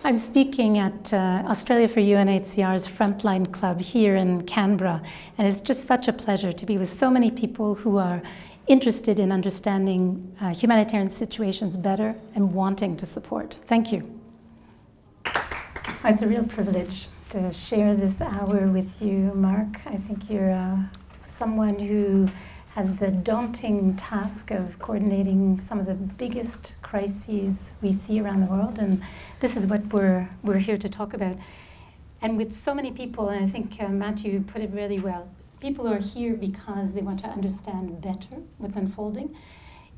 I'm speaking at Australia for UNHCR's Frontline Club here in Canberra, and it's just such a pleasure to be with so many people who are interested in understanding humanitarian situations better and wanting to support. Thank you. It's a real privilege to share this hour with you, Mark. I think you're someone who has the daunting task of coordinating some of the biggest crises we see around the world, and this is what we're here to talk about. And with so many people, and I think Matthew put it really well, people are here because they want to understand better what's unfolding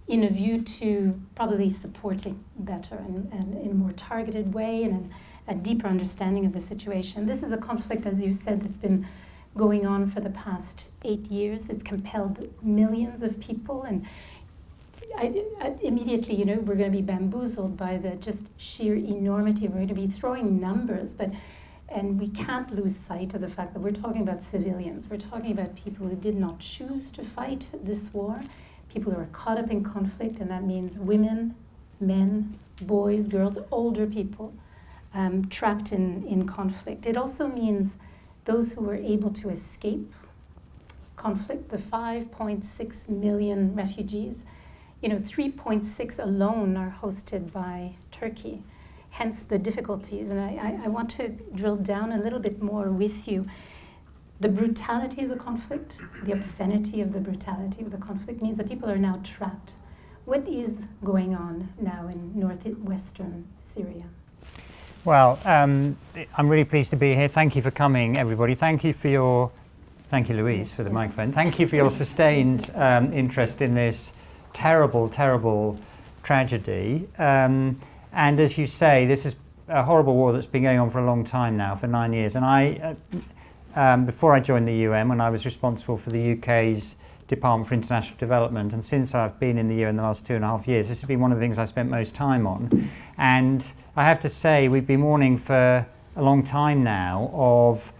in a view to probably supporting better and in a more targeted way and a deeper understanding of the situation. This is a conflict, as you said, that's been going on for the past 8 years. It's compelled millions of people, and I immediately, we're going to be bamboozled by the just sheer enormity. We're going to be throwing numbers, and we can't lose sight of the fact that we're talking about civilians. We're talking about people who did not choose to fight this war, people who are caught up in conflict, and that means women, men, boys, girls, older people trapped in conflict. It also means those who were able to escape conflict, the 5.6 million refugees, 3.6 alone are hosted by Turkey, hence the difficulties. And I want to drill down a little bit more with you. The brutality of the conflict, the obscenity of the brutality of the conflict means that people are now trapped. What is going on now in northwestern Syria? Well, I'm really pleased to be here. Thank you for coming, everybody. Thank you, Louise, for the microphone. Thank you for your sustained interest in this terrible, terrible tragedy. And as you say, this is a horrible war that's been going on for a long time now, for 9 years. And I, before I joined the UN, when I was responsible for the UK's Department for International Development, and since I've been in the UN the last 2.5 years, this has been one of the things I spent most time on. And I have to say, we've been warning for a long time now of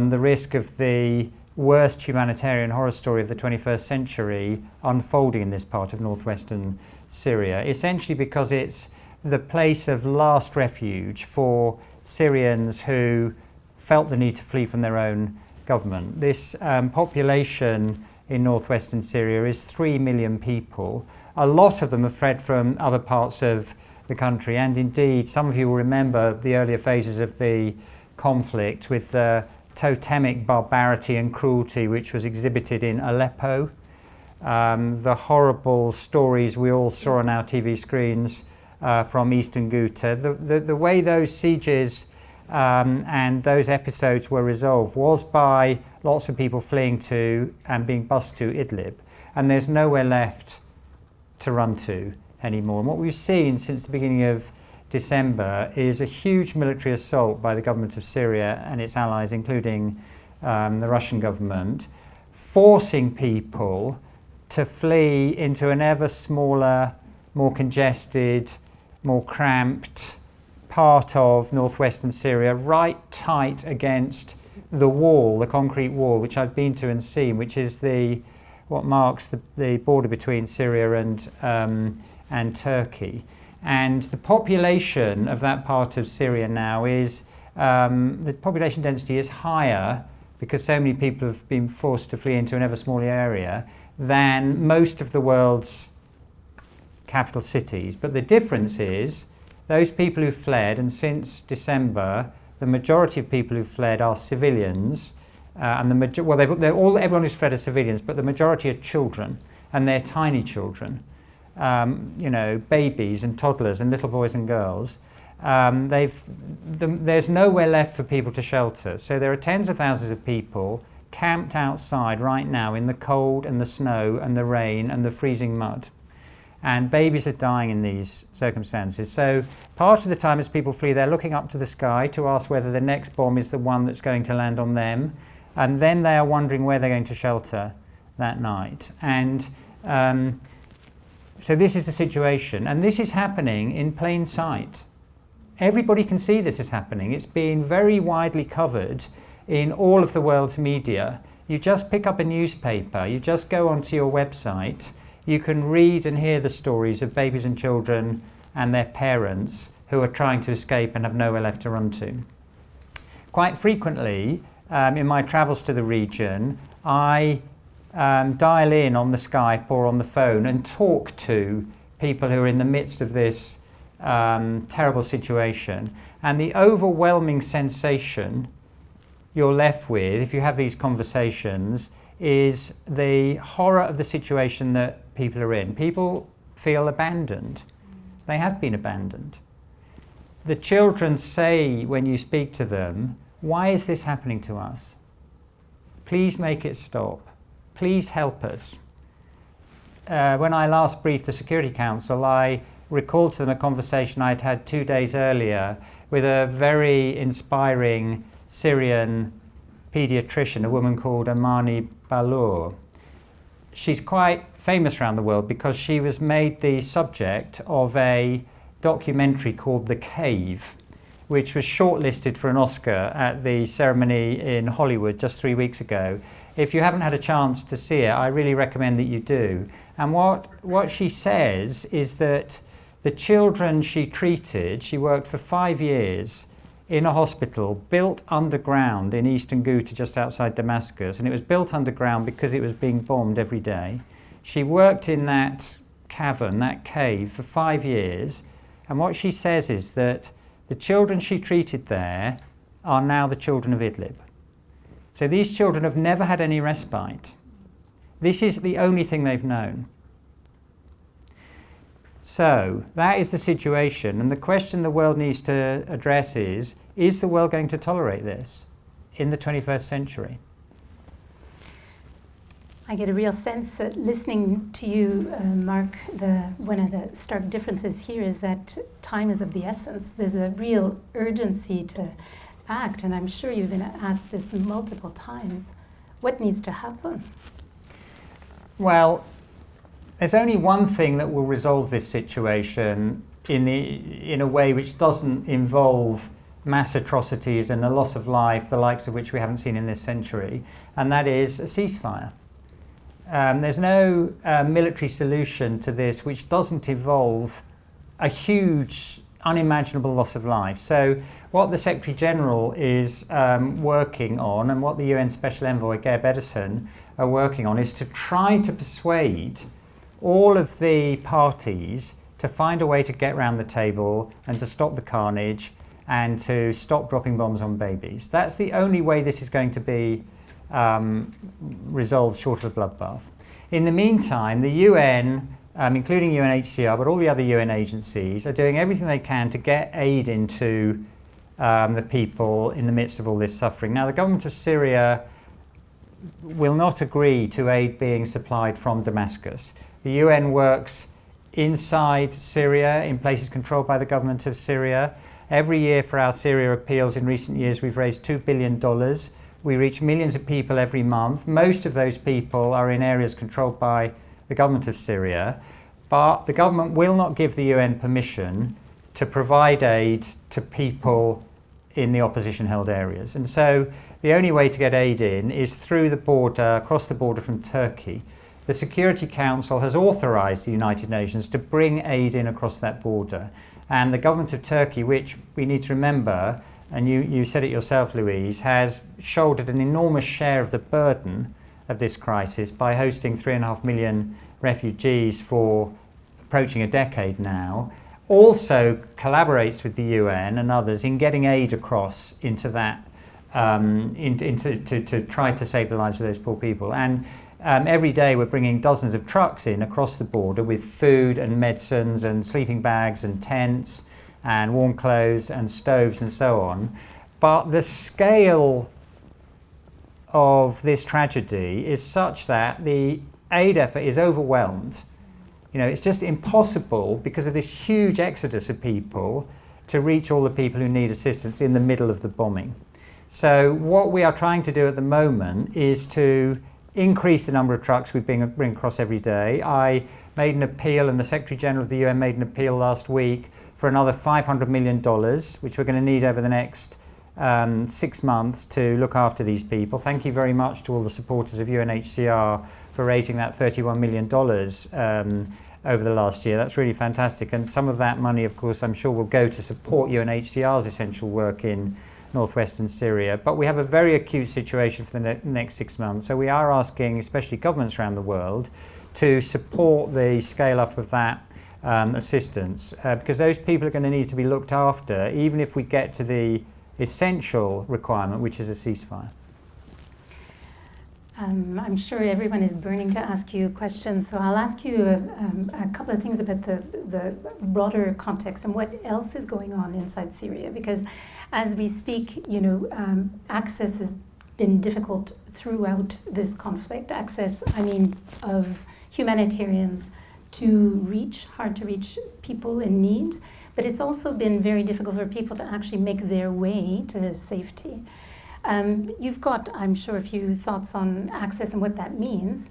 the risk of the worst humanitarian horror story of the 21st century unfolding in this part of northwestern Syria, essentially because it's the place of last refuge for Syrians who felt the need to flee from their own government. This population in northwestern Syria is 3 million people. A lot of them have fled from other parts of the country, and indeed some of you will remember the earlier phases of the conflict with the totemic barbarity and cruelty which was exhibited in Aleppo, the horrible stories we all saw on our TV screens from Eastern Ghouta. The way those sieges and those episodes were resolved was by lots of people fleeing to and being bused to Idlib, and there's nowhere left to run to anymore. And what we've seen since the beginning of December is a huge military assault by the government of Syria and its allies, including the Russian government, forcing people to flee into an ever smaller, more congested, more cramped part of northwestern Syria, right tight against the wall, the concrete wall, which I've been to and seen, which is what marks the border between Syria and Turkey. And the population of that part of Syria now is, the population density is higher because so many people have been forced to flee into an ever smaller area than most of the world's capital cities. But the difference is those people who fled, and since December, the majority of people who fled are civilians, and everyone who's fled are civilians, but the majority are children, and they're tiny children. Babies and toddlers and little boys and girls. There's nowhere left for people to shelter. So there are tens of thousands of people camped outside right now in the cold and the snow and the rain and the freezing mud. And babies are dying in these circumstances. So part of the time as people flee, they're looking up to the sky to ask whether the next bomb is the one that's going to land on them. And then they are wondering where they're going to shelter that night. And so this is the situation, and this is happening in plain sight. Everybody can see this is happening. It's being very widely covered in all of the world's media. You just pick up a newspaper, you just go onto your website, you can read and hear the stories of babies and children and their parents who who are trying to escape and have nowhere left to run to. Quite frequently, in my travels to the region, I dial in on the Skype or on the phone and talk to people who are in the midst of this terrible situation. And the overwhelming sensation you're left with, if you have these conversations, is the horror of the situation that people are in. People feel abandoned. They have been abandoned. The children say when you speak to them, "Why is this happening to us? Please make it stop. Please help us." When I last briefed the Security Council, I recalled to them a conversation I'd had 2 days earlier with a very inspiring Syrian pediatrician, a woman called Amani Balour. She's quite famous around the world because she was made the subject of a documentary called The Cave, which was shortlisted for an Oscar at the ceremony in Hollywood just 3 weeks ago. If you haven't had a chance to see it, I really recommend that you do. And what she says is that the children she treated, she worked for 5 years in a hospital built underground in eastern Ghouta, just outside Damascus, and it was built underground because it was being bombed every day. She worked in that cavern, that cave, for 5 years, and what she says is that the children she treated there are now the children of Idlib. So these children have never had any respite. This is the only thing they've known. So that is the situation, and the question the world needs to address is the world going to tolerate this in the 21st century? I get a real sense that listening to you, Mark, one of the stark differences here is that time is of the essence. There's a real urgency to act, and I'm sure you've been asked this multiple times. What needs to happen? Well, there's only one thing that will resolve this situation in a way which doesn't involve mass atrocities and a loss of life, the likes of which we haven't seen in this century, and that is a ceasefire. There's no military solution to this which doesn't involve a huge, unimaginable loss of life. So what the Secretary General is working on, and what the UN Special Envoy, Geir Pedersen, are working on, is to try to persuade all of the parties to find a way to get round the table and to stop the carnage and to stop dropping bombs on babies. That's the only way this is going to be resolved short of a bloodbath. In the meantime, the UN, including UNHCR, but all the other UN agencies, are doing everything they can to get aid into the people in the midst of all this suffering. Now, the government of Syria will not agree to aid being supplied from Damascus. The UN works inside Syria, in places controlled by the government of Syria. Every year for our Syria appeals in recent years, we've raised $2 billion. We reach millions of people every month. Most of those people are in areas controlled by the government of Syria. But the government will not give the UN permission to provide aid to people in the opposition-held areas. And so the only way to get aid in is through the border, across the border from Turkey. The Security Council has authorized the United Nations to bring aid in across that border. And the government of Turkey, which we need to remember, and you said it yourself, Louise, has shouldered an enormous share of the burden of this crisis by hosting 3.5 million refugees for approaching a decade now, also collaborates with the UN and others in getting aid across into that, to try to save the lives of those poor people. And every day we're bringing dozens of trucks in across the border with food and medicines and sleeping bags and tents and warm clothes and stoves and so on. But the scale of this tragedy is such that the aid effort is overwhelmed. You know, it's just impossible because of this huge exodus of people to reach all the people who need assistance in the middle of the bombing. So what we are trying to do at the moment is to increase the number of trucks we bring across every day. I made an appeal, and the Secretary General of the UN made an appeal last week for another $500 million, which we're going to need over the next 6 months to look after these people. Thank you very much to all the supporters of UNHCR for raising that $31 million over the last year. That's really fantastic. And some of that money, of course, I'm sure will go to support UNHCR's essential work in northwestern Syria. But we have a very acute situation for the next 6 months. So we are asking, especially governments around the world, to support the scale up of that assistance, because those people are going to need to be looked after, even if we get to the essential requirement, which is a ceasefire. I'm sure everyone is burning to ask you questions, so I'll ask you a couple of things about the broader context and what else is going on inside Syria. Because as we speak, access has been difficult throughout this conflict. Access, of humanitarians to hard to reach people in need, but it's also been very difficult for people to actually make their way to safety. You've got, I'm sure, a few thoughts on access and what that means.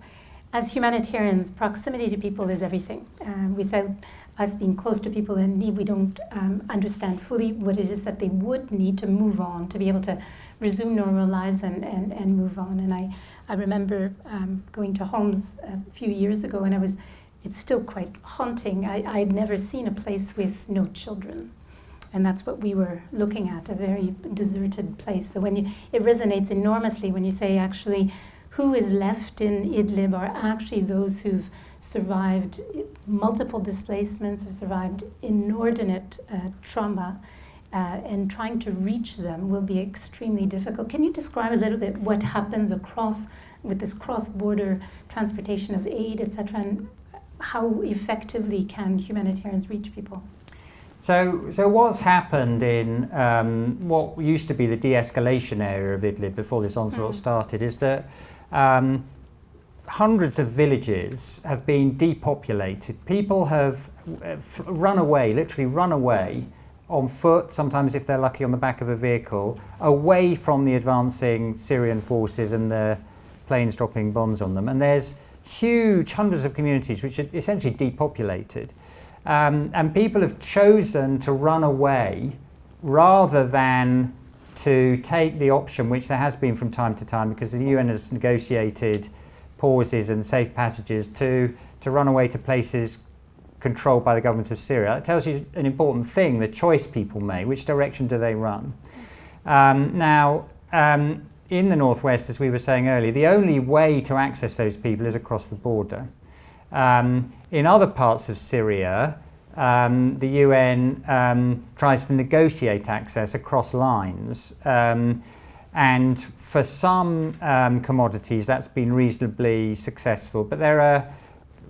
As humanitarians, proximity to people is everything. Without us being close to people in need, we don't understand fully what it is that they would need to move on, to be able to resume normal lives and move on. And I remember going to homes a few years ago, and it's still quite haunting. I'd never seen a place with no children. And that's what we were looking at, a very deserted place. So it resonates enormously when you say actually who is left in Idlib are actually those who've survived multiple displacements, have survived inordinate trauma, and trying to reach them will be extremely difficult. Can you describe a little bit what happens with this cross-border transportation of aid, etc., and how effectively can humanitarians reach people? So what's happened in what used to be the de-escalation area of Idlib before this onslaught started is that hundreds of villages have been depopulated. People have run away, literally run away on foot, sometimes if they're lucky on the back of a vehicle, away from the advancing Syrian forces and the planes dropping bombs on them. And there's hundreds of communities which are essentially depopulated. And people have chosen to run away rather than to take the option, which there has been from time to time, because the UN has negotiated pauses and safe passages to run away to places controlled by the government of Syria. That tells you an important thing, the choice people make, which direction do they run. In the northwest, as we were saying earlier, the only way to access those people is across the border. In other parts of Syria, the UN tries to negotiate access across lines. And for some commodities, that's been reasonably successful. But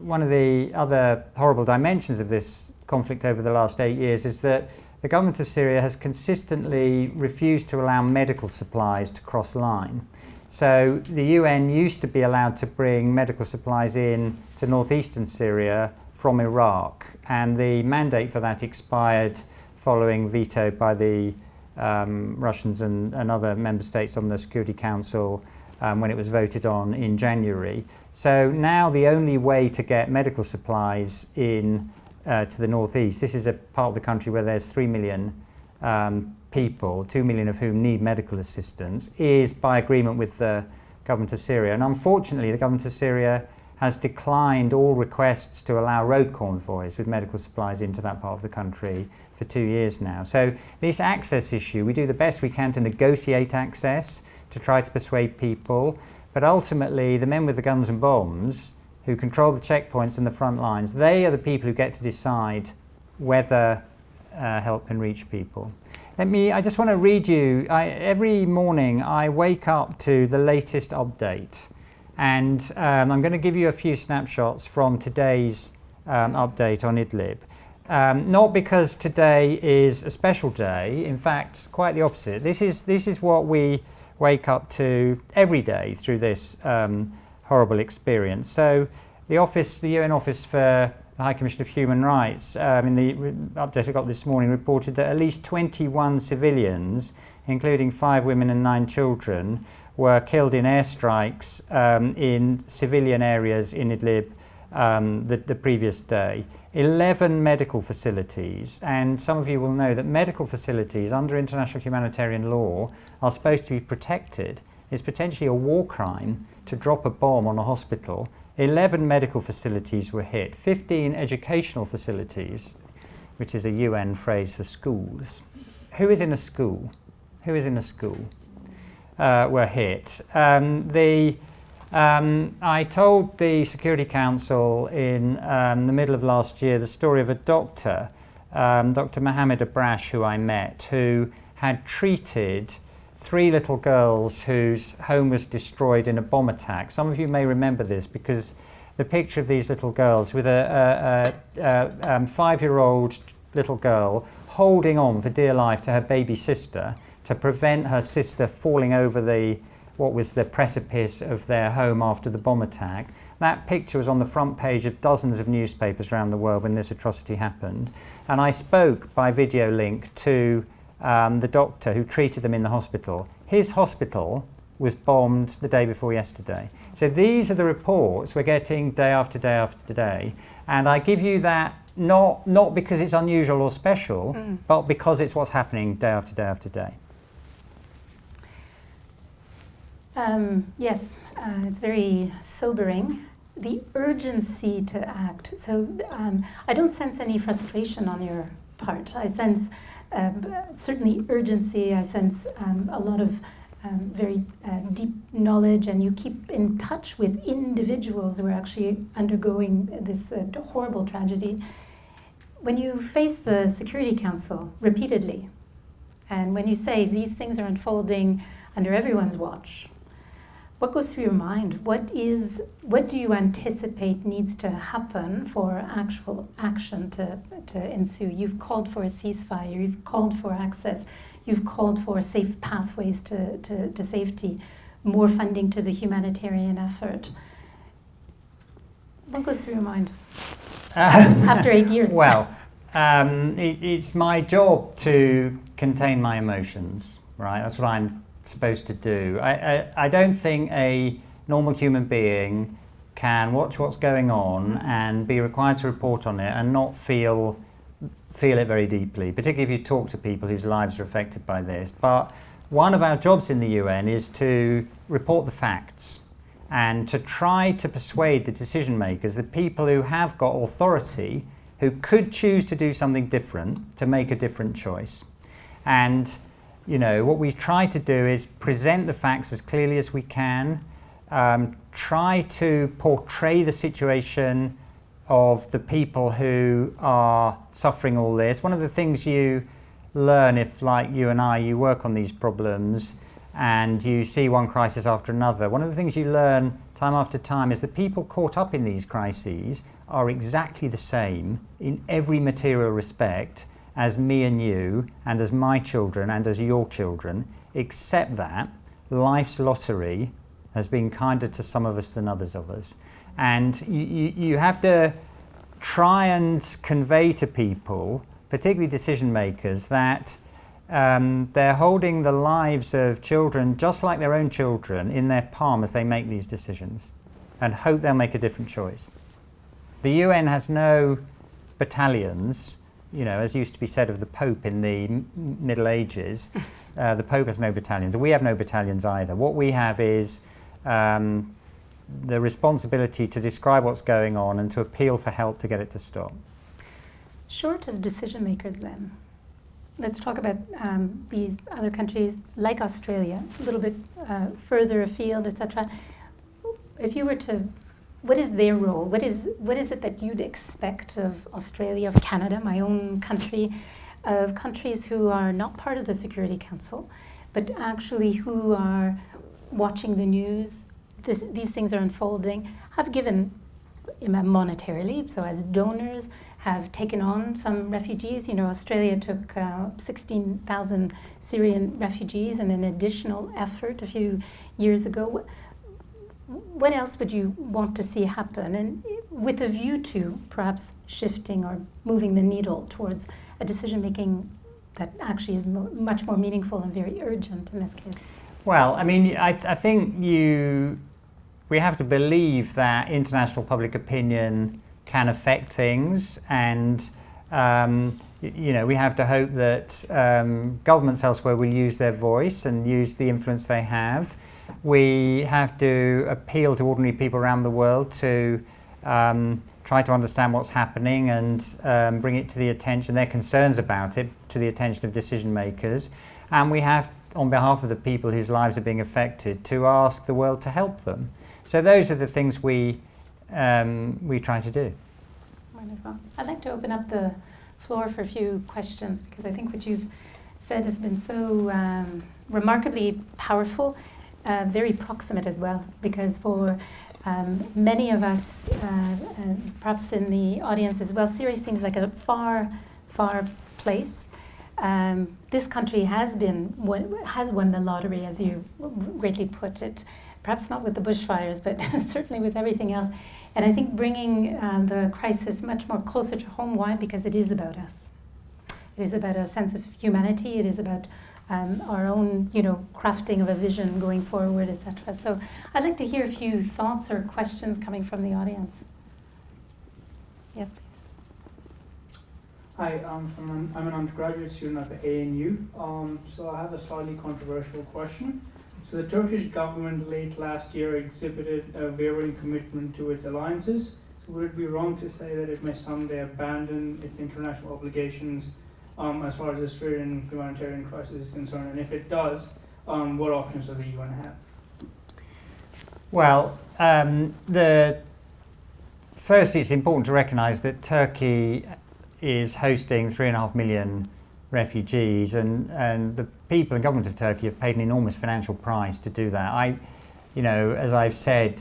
one of the other horrible dimensions of this conflict over the last 8 years is that the government of Syria has consistently refused to allow medical supplies to cross line. So the UN used to be allowed to bring medical supplies in to northeastern Syria from Iraq, and the mandate for that expired following veto by the Russians and other member states on the Security Council when it was voted on in January. So now the only way to get medical supplies in to the northeast, this is a part of the country where there's 3 million people, 2 million of whom need medical assistance, is by agreement with the government of Syria. And unfortunately, the government of Syria has declined all requests to allow road convoys with medical supplies into that part of the country for 2 years now. So this access issue, we do the best we can to negotiate access, to try to persuade people, but ultimately the men with the guns and bombs who control the checkpoints and the front lines, they are the people who get to decide whether help can reach people. I just want to read you, every morning I wake up to the latest update, and I'm going to give you a few snapshots from today's update on Idlib. Not because today is a special day, in fact, quite the opposite. This is what we wake up to every day through this horrible experience. So the UN Office for the High Commission of Human Rights, in the update I got this morning, reported that at least 21 civilians, including 5 women and 9 children, were killed in airstrikes in civilian areas in Idlib the previous day. 11 medical facilities, and some of you will know that medical facilities under international humanitarian law are supposed to be protected. It's potentially a war crime to drop a bomb on a hospital 11 medical facilities were hit, 15 educational facilities, which is a UN phrase for schools. Who is in a school? Who is in a school? Were hit. I told the Security Council in the middle of last year the story of a doctor, Dr. Mohammed Abrash, who I met, who had treated 3 little girls whose home was destroyed in a bomb attack. Some of you may remember this because the picture of these little girls with a 5-year-old little girl holding on for dear life to her baby sister to prevent her sister falling over what was the precipice of their home after the bomb attack. That picture was on the front page of dozens of newspapers around the world when this atrocity happened. And I spoke by video link to the doctor who treated them in the hospital. His hospital was bombed the day before yesterday. So these are the reports we're getting day after day after day. And I give you that not because it's unusual or special, but because it's what's happening day after day after day. Yes, it's very sobering. The urgency to act. So I don't sense any frustration on your part. I sense certainly urgency. I sense a lot of very deep knowledge, and you keep in touch with individuals who are actually undergoing this horrible tragedy. When you face the Security Council repeatedly, and when you say these things are unfolding under everyone's watch, what goes through your mind? What do you anticipate needs to happen for actual action to ensue? You've called for a ceasefire, you've called for access, you've called for safe pathways to safety, more funding to the humanitarian effort. What goes through your mind after 8 years? Well, it's my job to contain my emotions, right? That's what I'm supposed to do. I don't think a normal human being can watch what's going on and be required to report on it and not feel it very deeply, particularly if you talk to people whose lives are affected by this. But one of our jobs in the UN is to report the facts and to try to persuade the decision makers, the people who have got authority, who could choose to do something different, to make a different choice. And what we try to do is present the facts as clearly as we can, try to portray the situation of the people who are suffering all this. One of the things you learn if, like you and I, you work on these problems and you see one crisis after another, one of the things you learn time after time is that people caught up in these crises are exactly the same in every material respect as me and you, and as my children, and as your children, except that life's lottery has been kinder to some of us than others of us. And you have to try and convey to people, particularly decision makers, that they're holding the lives of children just like their own children in their palm as they make these decisions, and hope they'll make a different choice. The UN has no battalions. As used to be said of the Pope in the Middle Ages, the Pope has no battalions. We have no battalions either. What we have is the responsibility to describe what's going on and to appeal for help to get it to stop. Short of decision makers then, let's talk about these other countries like Australia, a little bit further afield, etc. If you were to what is their role? What is it that you'd expect of Australia, of Canada, my own country, of countries who are not part of the Security Council, but actually who are watching the news? These things are unfolding, have given monetarily, so as donors, have taken on some refugees. Australia took 16,000 Syrian refugees in an additional effort a few years ago. What else would you want to see happen, and with a view to perhaps shifting or moving the needle towards a decision-making that actually is much more meaningful and very urgent in this case? Well, I think we have to believe that international public opinion can affect things, and we have to hope that governments elsewhere will use their voice and use the influence they have. We have to appeal to ordinary people around the world to try to understand what's happening and bring it to the attention, their concerns about it, to the attention of decision makers. And we have, on behalf of the people whose lives are being affected, to ask the world to help them. So those are the things we try to do. Wonderful. I'd like to open up the floor for a few questions, because I think what you've said has been so remarkably powerful, very proximate as well, because for many of us, perhaps in the audience as well, Syria seems like a far, far place. This country has won the lottery, as you greatly put it, perhaps not with the bushfires, but certainly with everything else. And I think bringing the crisis much more closer to home. Why? Because it is about us. It is about a sense of humanity. It is about our own, crafting of a vision going forward, etc. So I'd like to hear a few thoughts or questions coming from the audience. Yes, please. Hi, I'm an undergraduate student at the ANU. So I have a slightly controversial question. So the Turkish government late last year exhibited a wavering commitment to its alliances. So would it be wrong to say that it may someday abandon its international obligations as far as the Syrian humanitarian crisis is concerned? And if it does, what options does the UN have? Well, firstly, it's important to recognise that Turkey is hosting 3.5 million refugees, and the people and government of Turkey have paid an enormous financial price to do that. As I've said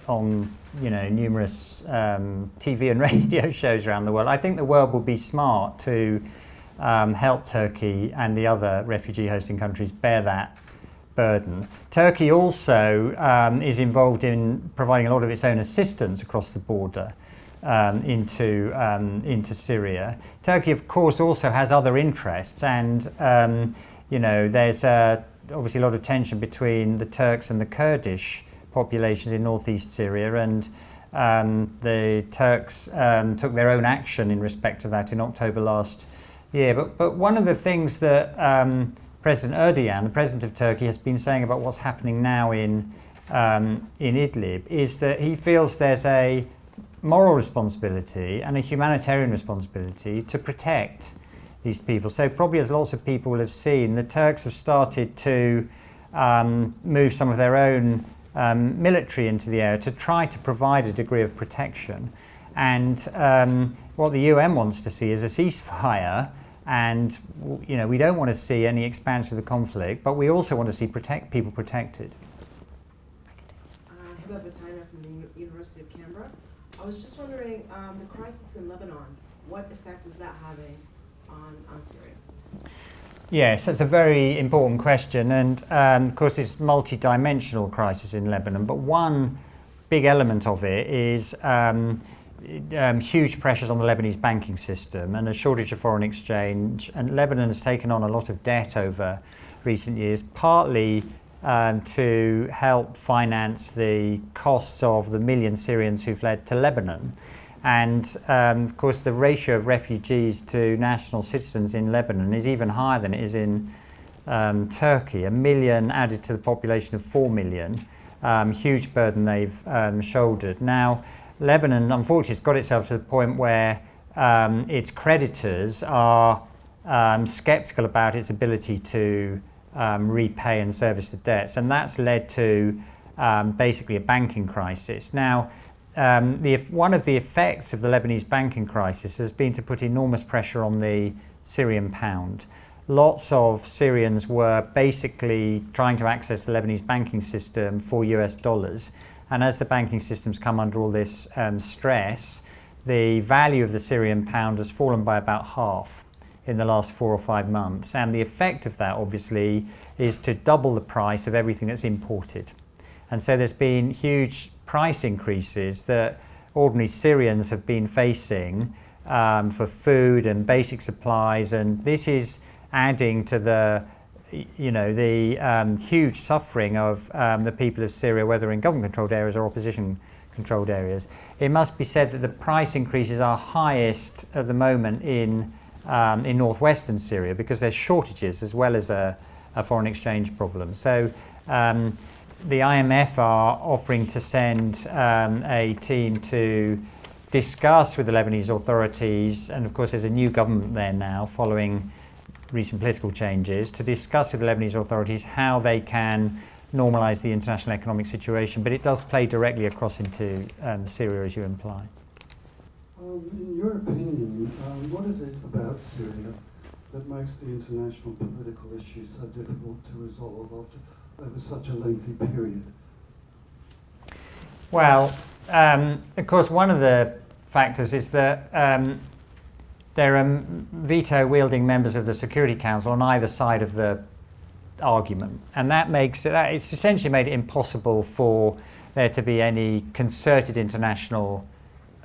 on numerous TV and radio shows around the world, I think the world will be smart to help Turkey and the other refugee hosting countries bear that burden. Turkey also is involved in providing a lot of its own assistance across the border into Syria. Turkey, of course, also has other interests, and there's obviously a lot of tension between the Turks and the Kurdish populations in northeast Syria, and the Turks took their own action in respect of that in October last year. But one of the things that President Erdogan, the president of Turkey, has been saying about what's happening now in Idlib is that he feels there's a moral responsibility and a humanitarian responsibility to protect these people. So probably, as lots of people will have seen, the Turks have started to move some of their own military into the area to try to provide a degree of protection. And what the UN wants to see is a ceasefire, and we don't want to see any expansion of the conflict, but we also want to see people protected. From the University of Canberra. I was just wondering, the crisis in Lebanon, what effect is that having on Syria? Yes, that's a very important question, and of course it's a multi-dimensional crisis in Lebanon, but one big element of it is huge pressures on the Lebanese banking system and a shortage of foreign exchange, and Lebanon has taken on a lot of debt over recent years, partly to help finance the costs of the million Syrians who fled to Lebanon. And of course the ratio of refugees to national citizens in Lebanon is even higher than it is in Turkey. 1 million added to the population of 4 million. Huge burden they've shouldered. Now Lebanon unfortunately has got itself to the point where its creditors are sceptical about its ability to repay and service the debts, and that's led to basically a banking crisis. Now, one of the effects of the Lebanese banking crisis has been to put enormous pressure on the Syrian pound. Lots of Syrians were basically trying to access the Lebanese banking system for US dollars, and as the banking system's come under all this stress, the value of the Syrian pound has fallen by about half in the last 4 or 5 months, and the effect of that obviously is to double the price of everything that's imported. And so there's been huge price increases that ordinary Syrians have been facing for food and basic supplies, and this is adding to the huge suffering of the people of Syria, whether in government-controlled areas or opposition-controlled areas. It must be said that the price increases are highest at the moment in northwestern Syria, because there's shortages as well as a foreign exchange problem. So The IMF are offering to send a team to discuss with the Lebanese authorities, and of course there's a new government there now following recent political changes, to discuss with the Lebanese authorities how they can normalise the international economic situation, but it does play directly across into Syria, as you imply. In your opinion, what is it about Syria that makes the international political issue so difficult to resolve over such a lengthy period? Well, of course, one of the factors is that there are veto-wielding members of the Security Council on either side of the argument, and it's essentially made it impossible for there to be any concerted international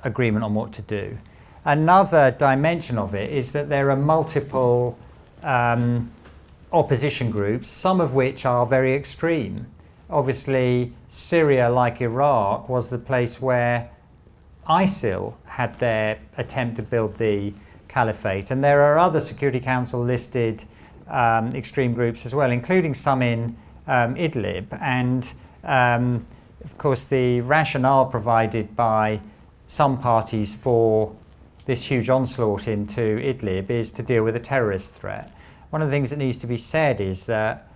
agreement on what to do. Another dimension of it is that there are multiple opposition groups, some of which are very extreme. Obviously, Syria, like Iraq, was the place where ISIL had their attempt to build the caliphate, and there are other Security Council listed extreme groups as well, including some in Idlib. And of course, the rationale provided by some parties for this huge onslaught into Idlib is to deal with a terrorist threat. One of the things that needs to be said is that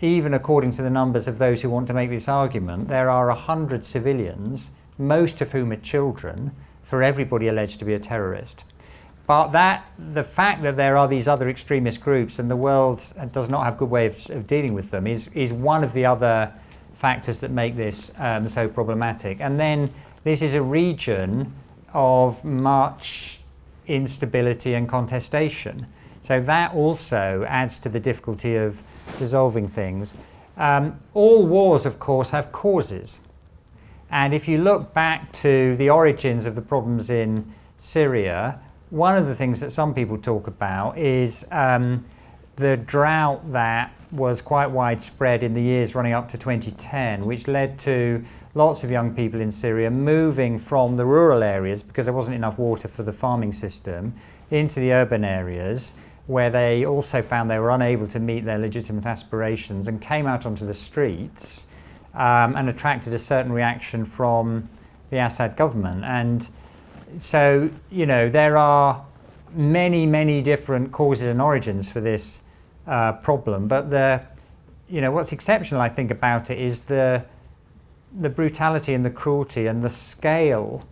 even according to the numbers of those who want to make this argument, there are 100 civilians, most of whom are children, for everybody alleged to be a terrorist. But the fact that there are these other extremist groups and the world does not have a good way of dealing with them is one of the other factors that make this so problematic. And then this is a region of much instability and contestation. So that also adds to the difficulty of resolving things. All wars, of course, have causes. And if you look back to the origins of the problems in Syria, one of the things that some people talk about is the drought that was quite widespread in the years running up to 2010, which led to lots of young people in Syria moving from the rural areas, because there wasn't enough water for the farming system, into the urban areas, where they also found they were unable to meet their legitimate aspirations and came out onto the streets and attracted a certain reaction from the Assad government. And so, there are many, many different causes and origins for this problem, but what's exceptional, I think, about it is the brutality and the cruelty and the scale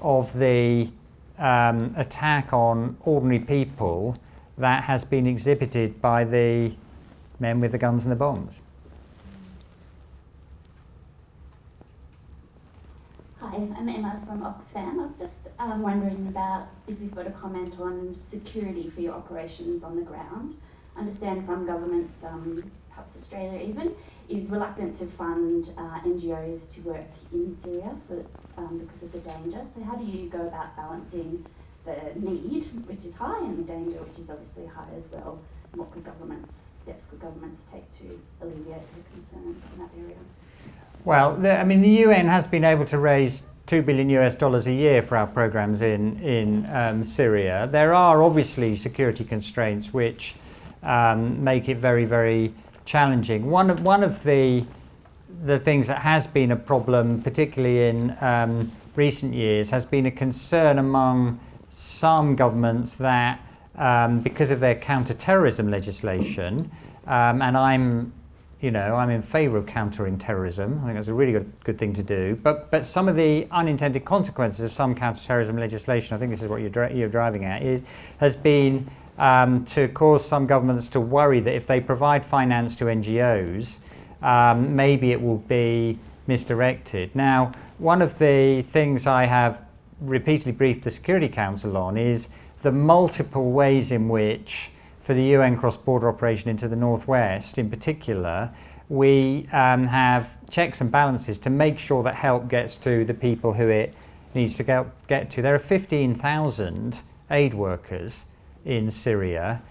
of the attack on ordinary people that has been exhibited by the men with the guns and the bombs. Hi, I'm Emma from Oxfam. I was just wondering about if you've got a comment on security for your operations on the ground. I understand some governments, perhaps Australia even, is reluctant to fund NGOs to work in Syria because of the danger. So how do you go about balancing the need, which is high, and the danger, which is obviously high as well? And what steps could governments take to alleviate the concerns in that area? Well, the UN has been able to raise $2 billion a year for our programs in Syria. There are obviously security constraints which make it very, very challenging. One of the things that has been a problem, particularly in recent years, has been a concern among some governments that because of their counter-terrorism legislation, and I'm in favour of countering terrorism. I think that's a really good thing to do. But some of the unintended consequences of some counter-terrorism legislation, I think this is what you're driving at, has been to cause some governments to worry that if they provide finance to NGOs, maybe it will be misdirected. Now, one of the things I have repeatedly briefed the Security Council on is the multiple ways in which, for the UN cross-border operation into the northwest in particular, we have checks and balances to make sure that help gets to the people who it needs to get to. There are 15,000 aid workers in Syria,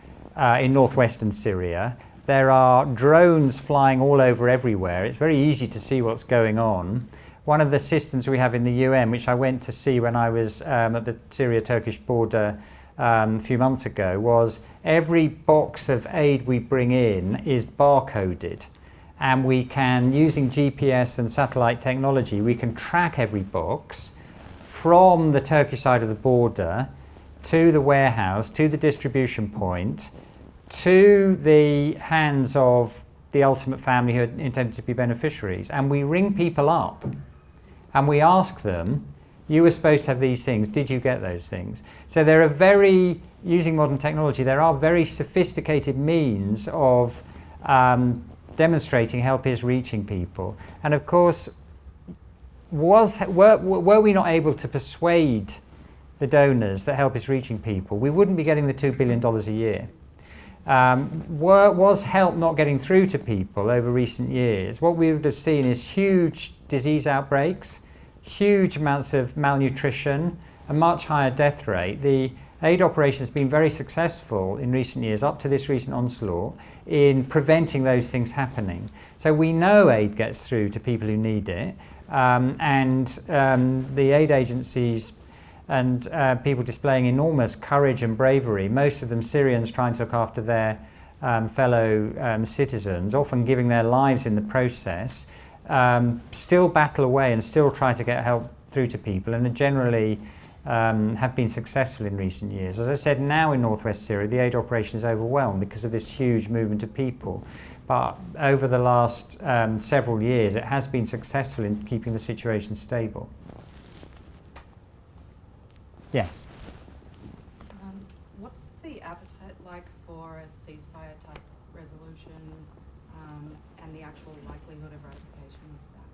in northwestern Syria. There are drones flying all over everywhere. It's very easy to see what's going on. One of the systems we have in the UN, which I went to see when I was at the Syria-Turkish border a few months ago, was every box of aid we bring in is barcoded. and we can, using GPS and satellite technology, we can track every box from the Turkish side of the border to the warehouse, to the distribution point, to the hands of the ultimate family who are intended to be beneficiaries. And we ring people up and we ask them, you were supposed to have these things, did you get those things? So there are using modern technology, there are very sophisticated means of demonstrating help is reaching people. And of course, were we not able to persuade the donors that help is reaching people, we wouldn't be getting the $2 billion a year. Was help not getting through to people over recent years? What we would have seen is huge disease outbreaks, huge amounts of malnutrition, a much higher death rate. The aid operation has been very successful in recent years, up to this recent onslaught, in preventing those things happening. So we know aid gets through to people who need it, and the aid agencies and people displaying enormous courage and bravery, most of them Syrians trying to look after their fellow citizens, often giving their lives in the process, still battle away and still try to get help through to people, and are generally have been successful in recent years. As I said, now in northwest Syria, the aid operation is overwhelmed because of this huge movement of people. But over the last several years, it has been successful in keeping the situation stable. Yes? What's the appetite like for a ceasefire type resolution and the actual likelihood of ratification of that?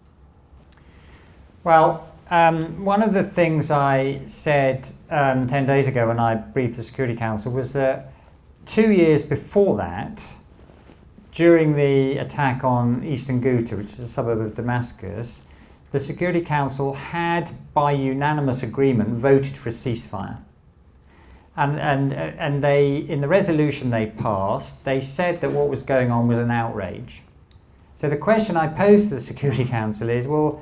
Well, one of the things I said 10 days ago when I briefed the Security Council was that 2 years before that, during the attack on eastern Ghouta, which is a suburb of Damascus, the Security Council had, by unanimous agreement, voted for a ceasefire. And they, in the resolution they passed, they said that what was going on was an outrage. So the question I posed to the Security Council is, well,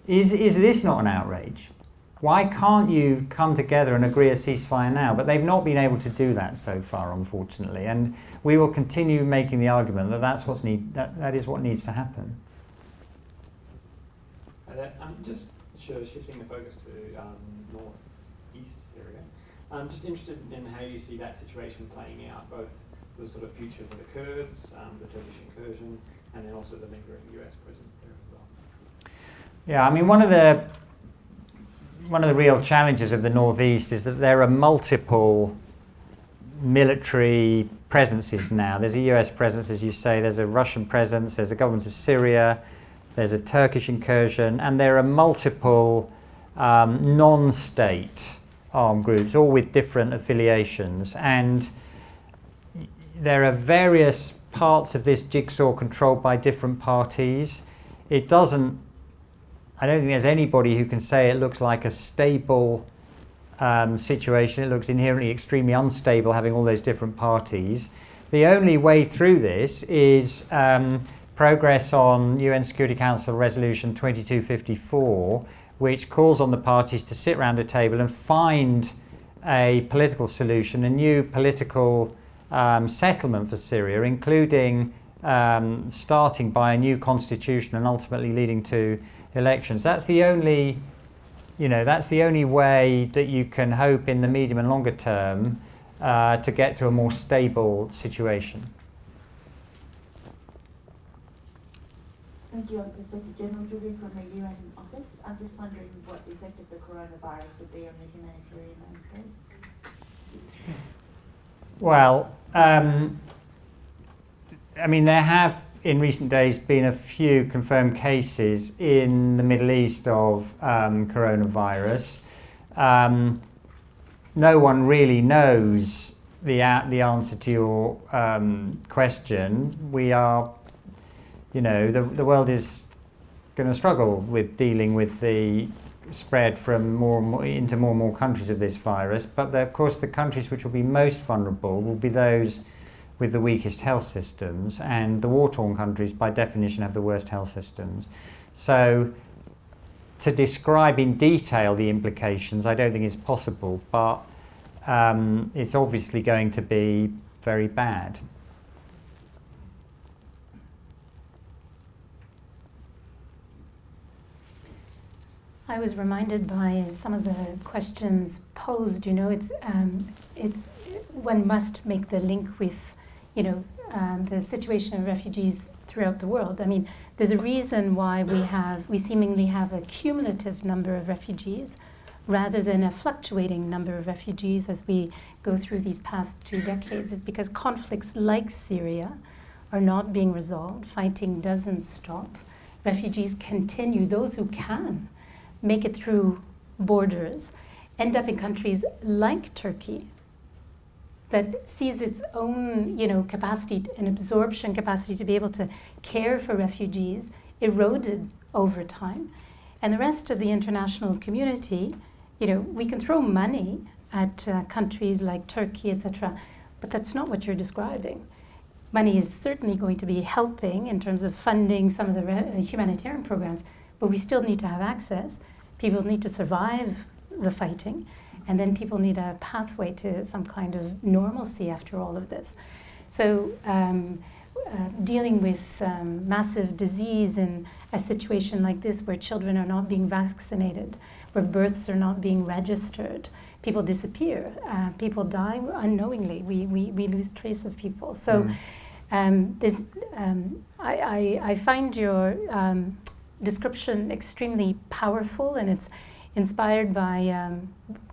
is this not an outrage? Why can't you come together and agree a ceasefire now? But they've not been able to do that so far, unfortunately. And we will continue making the argument that that is what needs to happen. Just shifting the focus to northeast Syria. I'm just interested in how you see that situation playing out, both the sort of future for the Kurds, the Turkish incursion, and then also the lingering US presence there as well. Yeah, I mean, one of the real challenges of the northeast is that there are multiple military presences now. There's a US presence, as you say, there's a Russian presence, there's a government of Syria, there's a Turkish incursion, and there are multiple non-state armed groups, all with different affiliations. And there are various parts of this jigsaw controlled by different parties. I don't think there's anybody who can say it looks like a stable situation. It looks inherently extremely unstable, having all those different parties. The only way through this is progress on UN Security Council Resolution 2254, which calls on the parties to sit round a table and find a political solution, a new political settlement for Syria, including starting by a new constitution and ultimately leading to elections. That's the only way that you can hope in the medium and longer term to get to a more stable situation. Thank you, Secretary General. Julie from the UN office. I'm just wondering what the effect of the coronavirus would be on the humanitarian landscape. Well, I mean, there have in recent days been a few confirmed cases in the Middle East of coronavirus. No one really knows the answer to your question. We are, the world is going to struggle with dealing with the spread from more and more into more and more countries of this virus. But of course, the countries which will be most vulnerable will be those with the weakest health systems, and the war-torn countries by definition have the worst health systems. So to describe in detail the implications I don't think is possible, but it's obviously going to be very bad. I was reminded by some of the questions posed. You know, it's one must make the link with, you know, the situation of refugees throughout the world. I mean, there's a reason why we seemingly have a cumulative number of refugees rather than a fluctuating number of refugees as we go through these past 2 decades. It's because conflicts like Syria are not being resolved. Fighting doesn't stop. Refugees continue. Those who can make it through borders end up in countries like Turkey that sees its own, you know, capacity and absorption capacity to be able to care for refugees eroded over time. And the rest of the international community, you know, we can throw money at countries like Turkey, etc., but that's not what you're describing. Money is certainly going to be helping in terms of funding some of the humanitarian programs, but we still need to have access. People need to survive the fighting, and then people need a pathway to some kind of normalcy after all of this. So dealing with massive disease in a situation like this where children are not being vaccinated, where births are not being registered, people disappear, people die unknowingly, we lose trace of people. So I find your description extremely powerful, and it's inspired by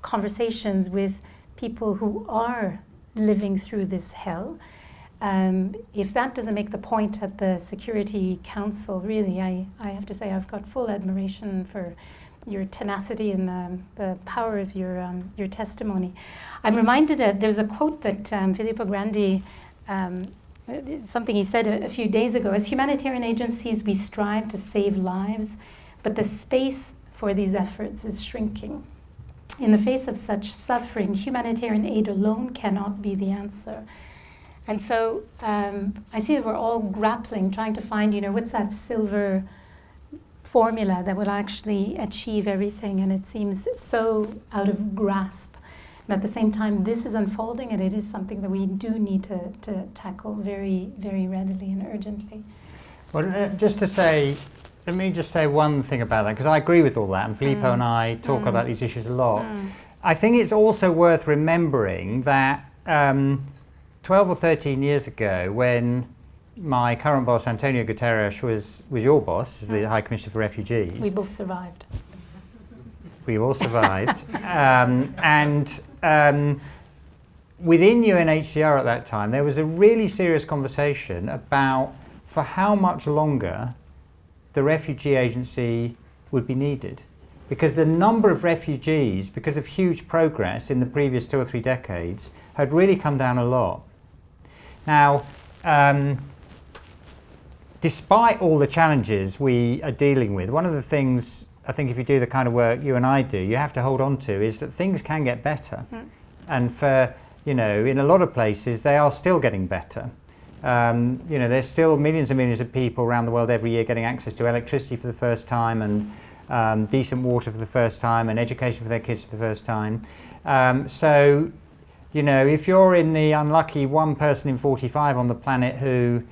conversations with people who are living through this hell. If that doesn't make the point at the Security Council, really, I have to say I've got full admiration for your tenacity and the power of your testimony. I'm reminded there's a quote that Filippo Grandi, something he said a few days ago. As humanitarian agencies, we strive to save lives, but the space for these efforts is shrinking. In the face of such suffering, humanitarian aid alone cannot be the answer. And so I see that we're all grappling, trying to find, you know, what's that silver formula that will actually achieve everything, and it seems so out of grasp. And at the same time, this is unfolding, and it is something that we do need to tackle very, very readily and urgently. Well, let me just say one thing about that, because I agree with all that, and Filippo and I talk about these issues a lot. I think it's also worth remembering that 12 or 13 years ago, when my current boss, Antonio Guterres, was your boss as the High Commissioner for Refugees. We both survived. We all survived. Within UNHCR at that time, there was a really serious conversation about for how much longer the refugee agency would be needed. Because the number of refugees, because of huge progress in the previous 2 or 3 decades, had really come down a lot. Now, despite all the challenges we are dealing with, one of the things I think if you do the kind of work you and I do, you have to hold on to is that things can get better. And for, you know, in a lot of places, they are still getting better. You know, there's still millions and millions of people around the world every year getting access to electricity for the first time, and decent water for the first time, and education for their kids for the first time. So, you know, if you're in the unlucky 1 person in 45 on the planet who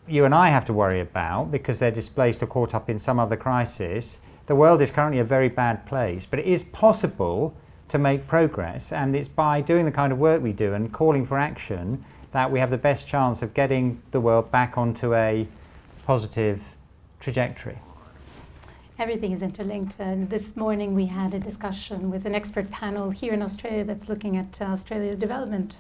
you and I have to worry about because they're displaced or caught up in some other crisis, the world is currently a very bad place. But it is possible to make progress, and it's by doing the kind of work we do and calling for action that we have the best chance of getting the world back onto a positive trajectory. Everything is interlinked, and this morning we had a discussion with an expert panel here in Australia that's looking at Australia's development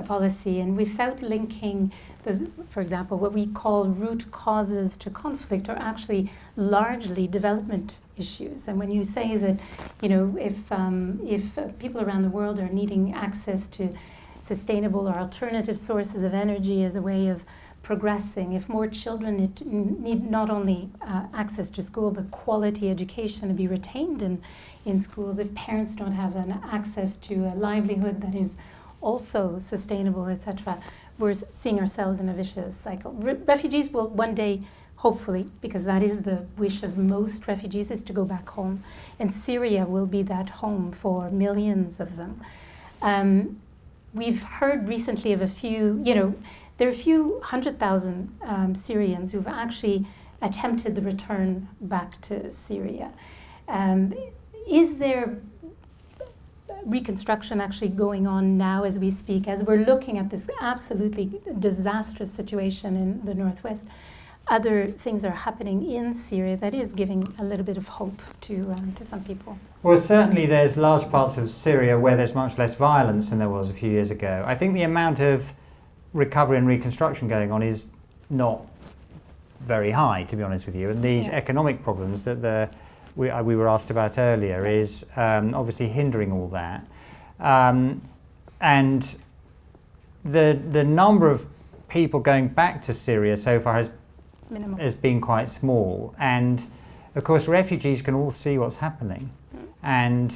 policy, and without linking those, for example, what we call root causes to conflict are actually largely development issues. And when you say that, you know, if people around the world are needing access to sustainable or alternative sources of energy as a way of progressing, if more children need not only access to school but quality education to be retained in schools, if parents don't have an access to a livelihood that is also sustainable, etc., we're seeing ourselves in a vicious cycle. Refugees will one day, hopefully, because that is the wish of most refugees, is to go back home. And Syria will be that home for millions of them. We've heard recently of a few, you know, there are a few 100,000 Syrians who've actually attempted the return back to Syria. Is there reconstruction actually going on now as we speak, as we're looking at this absolutely disastrous situation in the northwest? Other things are happening in Syria that is giving a little bit of hope to some people. Well, certainly there's large parts of Syria where there's much less violence than there was a few years ago. I think the amount of recovery and reconstruction going on is not very high, to be honest with you. And these economic problems that we were asked about earlier is obviously hindering all that. And the number of people going back to Syria so far has been quite small. And of course, refugees can all see what's happening. And,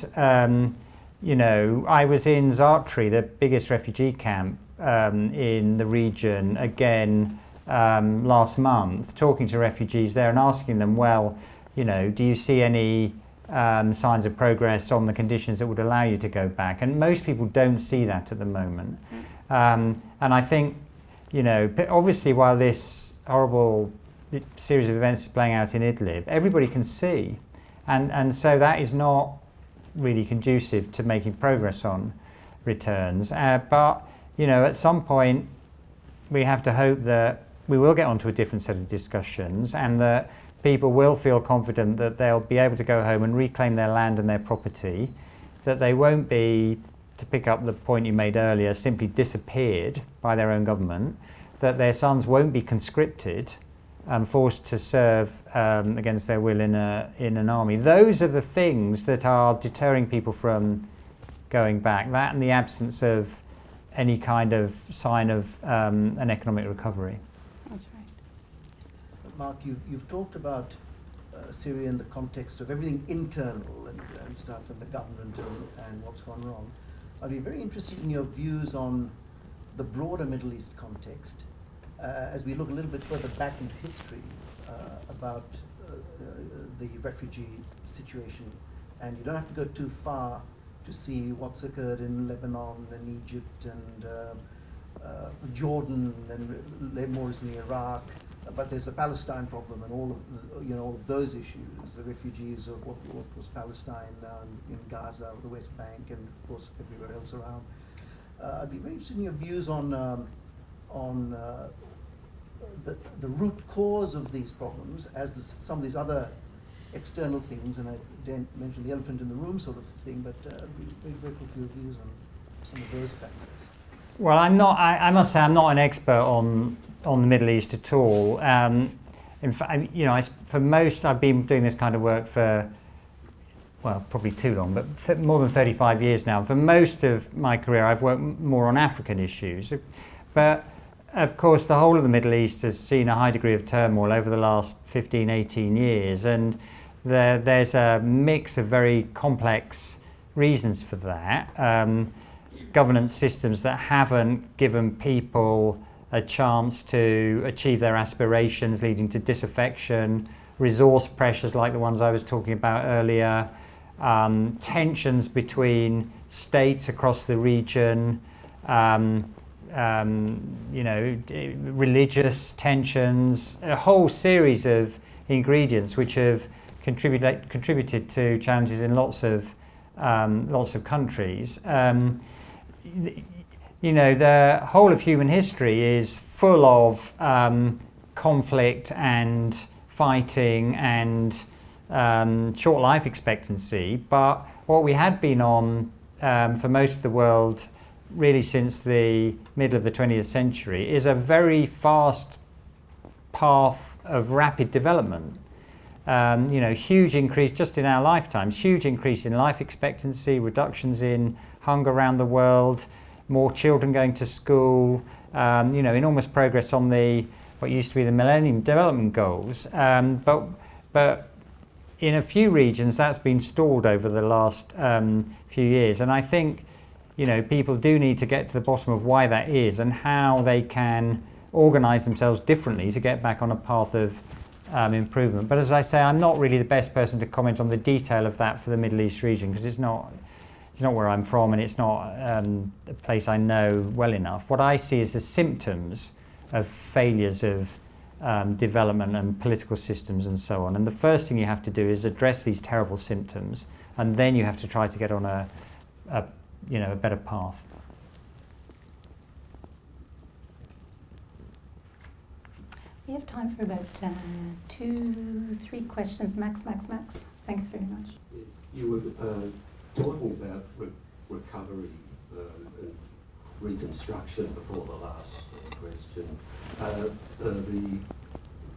you know, I was in Zartri, the biggest refugee camp in the region, again last month, talking to refugees there and asking them, well, you know, do you see any signs of progress on the conditions that would allow you to go back? And most people don't see that at the moment. And I think, you know, obviously while this horrible series of events is playing out in Idlib, everybody can see. And so that is not really conducive to making progress on returns. But, you know, at some point we have to hope that we will get onto a different set of discussions and that people will feel confident that they'll be able to go home and reclaim their land and their property, that they won't be, to pick up the point you made earlier, simply disappeared by their own government, that their sons won't be conscripted and forced to serve against their will in an army. Those are the things that are deterring people from going back, that and the absence of any kind of sign of an economic recovery. That's right. Mark, you've talked about Syria in the context of everything internal and stuff, and the government and what's gone wrong. I'd be very interested in your views on the broader Middle East context, as we look a little bit further back into history about the refugee situation. And you don't have to go too far to see what's occurred in Lebanon and Egypt and Jordan and more recently Iraq. But there's the Palestine problem and all of all of those issues, the refugees of what was Palestine in Gaza, the West Bank, and of course everywhere else around. I'd be very interested in your views on the root cause of these problems, as some of these other external things, and I didn't mention the elephant in the room sort of thing, but I'd be very grateful for your views on some of those factors. Well, I must say I'm not an expert on the Middle East at all. In fact, you know, for most, I've been doing this kind of work for, well, probably too long, but more than 35 years now. For most of my career, I've worked more on African issues. But of course, the whole of the Middle East has seen a high degree of turmoil over the last 15, 18 years. And there's a mix of very complex reasons for that. Governance systems that haven't given people a chance to achieve their aspirations, leading to disaffection, resource pressures like the ones I was talking about earlier, tensions between states across the region, religious tensions, a whole series of ingredients which have contributed to challenges in lots of countries. You know, the whole of human history is full of conflict and fighting and short life expectancy. But what we had been on for most of the world, really since the middle of the 20th century, is a very fast path of rapid development. You know, huge increase just in our lifetimes, huge increase in life expectancy, reductions in hunger around the world, more children going to school, you know, enormous progress on what used to be the Millennium Development Goals. But in a few regions that's been stalled over the last few years. And I think, you know, people do need to get to the bottom of why that is and how they can organise themselves differently to get back on a path of improvement. But as I say, I'm not really the best person to comment on the detail of that for the Middle East region, because it's not where I'm from and it's not a place I know well enough. What I see is the symptoms of failures of development and political systems and so on. And the first thing you have to do is address these terrible symptoms, and then you have to try to get on a better path. We have time for about 2-3 questions, max. Thanks very much. You were talking about recovery and reconstruction before the last question. The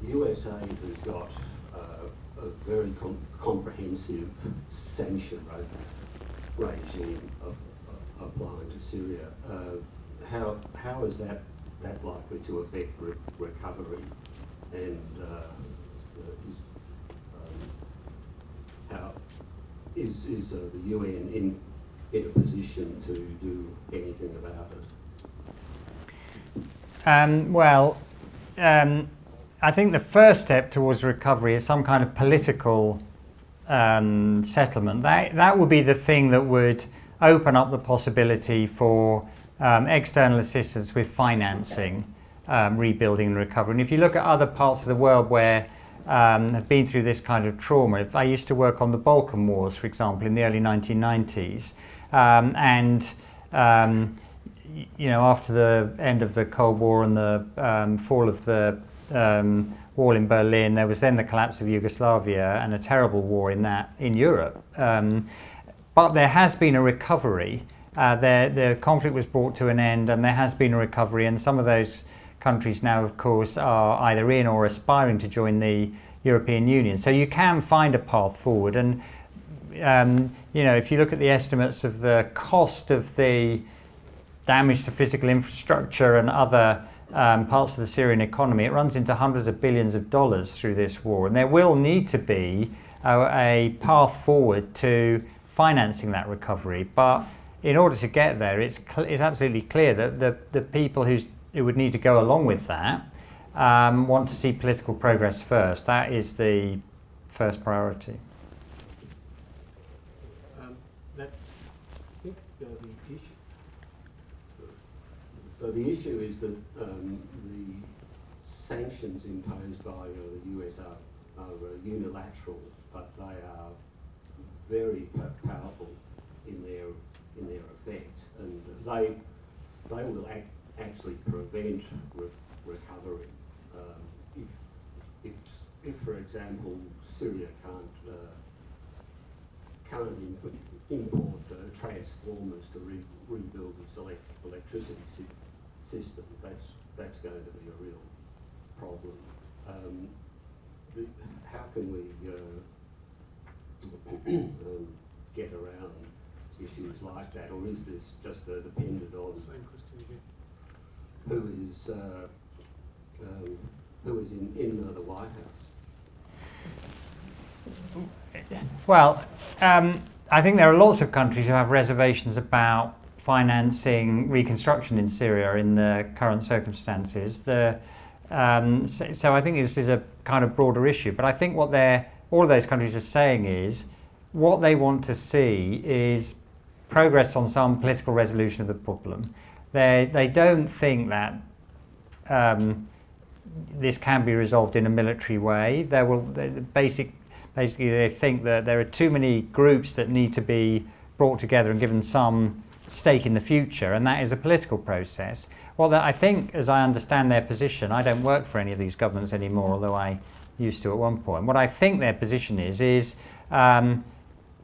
USA has got a very comprehensive sanction regime applying to Syria. How is that likely to affect recovery, and how is the UN in a position to do anything about it? I think the first step towards recovery is some kind of political settlement. That would be the thing that would open up the possibility for external assistance with financing, rebuilding and recovery. And if you look at other parts of the world where have been through this kind of trauma, I used to work on the Balkan Wars, for example, in the early 1990s, after the end of the Cold War and the fall of the wall in Berlin, there was then the collapse of Yugoslavia and a terrible war in Europe. But there has been a recovery. The conflict was brought to an end, and there has been a recovery, and some of those countries now, of course, are either in or aspiring to join the European Union. So you can find a path forward, and if you look at the estimates of the cost of the damage to physical infrastructure and other parts of the Syrian economy, it runs into hundreds of billions of dollars through this war, and there will need to be a path forward to financing that recovery. But in order to get there, it's absolutely clear that the people who would need to go along with that want to see political progress first. That is the first priority. The issue is that the sanctions imposed by the US are unilateral, but they are very powerful in their effect, and they will actually prevent recovery. If for example Syria can't import transformers to rebuild its electricity system, that's going to be a real problem. How can we get around issues like that, or is this just dependent on who is in the White House? Well, I think there are lots of countries who have reservations about financing reconstruction in Syria in the current circumstances. So I think this is a kind of broader issue. But I think what all of those countries are saying is what they want to see is progress on some political resolution of the problem. They don't think that this can be resolved in a military way. Basically, they think that there are too many groups that need to be brought together and given some stake in the future, and that is a political process. Well, I think, as I understand their position, I don't work for any of these governments anymore, although I used to at one point. What I think their position is an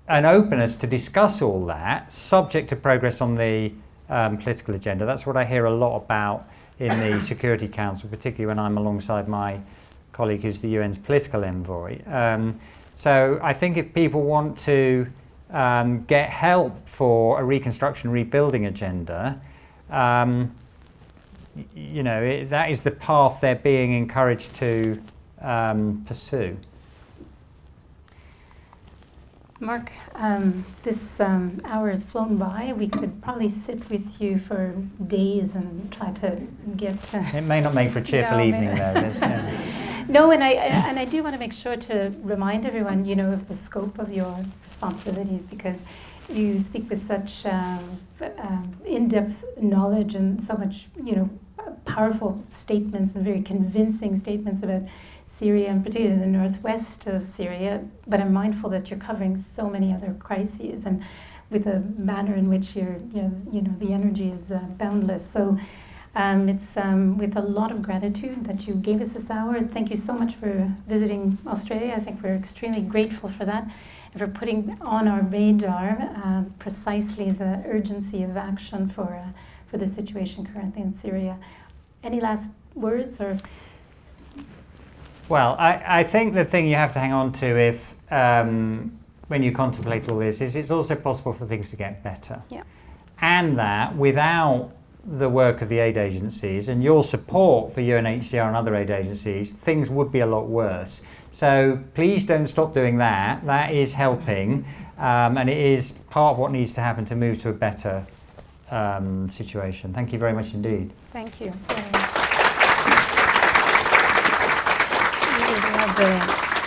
openness to discuss all that, subject to progress on the political agenda. That's what I hear a lot about in the Security Council, particularly when I'm alongside my colleague who's the UN's political envoy. So I think if people want to get help for a reconstruction, rebuilding agenda, that is the path they're being encouraged to pursue. Mark, this hour has flown by. We could probably sit with you for days and try to get... It may not make for a cheerful evening, though. No, and I do want to make sure to remind everyone, of the scope of your responsibilities, because you speak with such in-depth knowledge and so much, powerful statements and very convincing statements about Syria, and particularly the northwest of Syria, but I'm mindful that you're covering so many other crises and with a manner in which the energy is boundless. So it's with a lot of gratitude that you gave us this hour. Thank you so much for visiting Australia. I think we're extremely grateful for that and for putting on our radar precisely the urgency of action for the situation currently in Syria. Any last words? Or? Well, I think the thing you have to hang on to if when you contemplate all this is it's also possible for things to get better. Yeah. And that without the work of the aid agencies and your support for UNHCR and other aid agencies, things would be a lot worse. So please don't stop doing that. That is helping, and it is part of what needs to happen to move to a better situation. Thank you very much indeed. Thank you. Brilliant.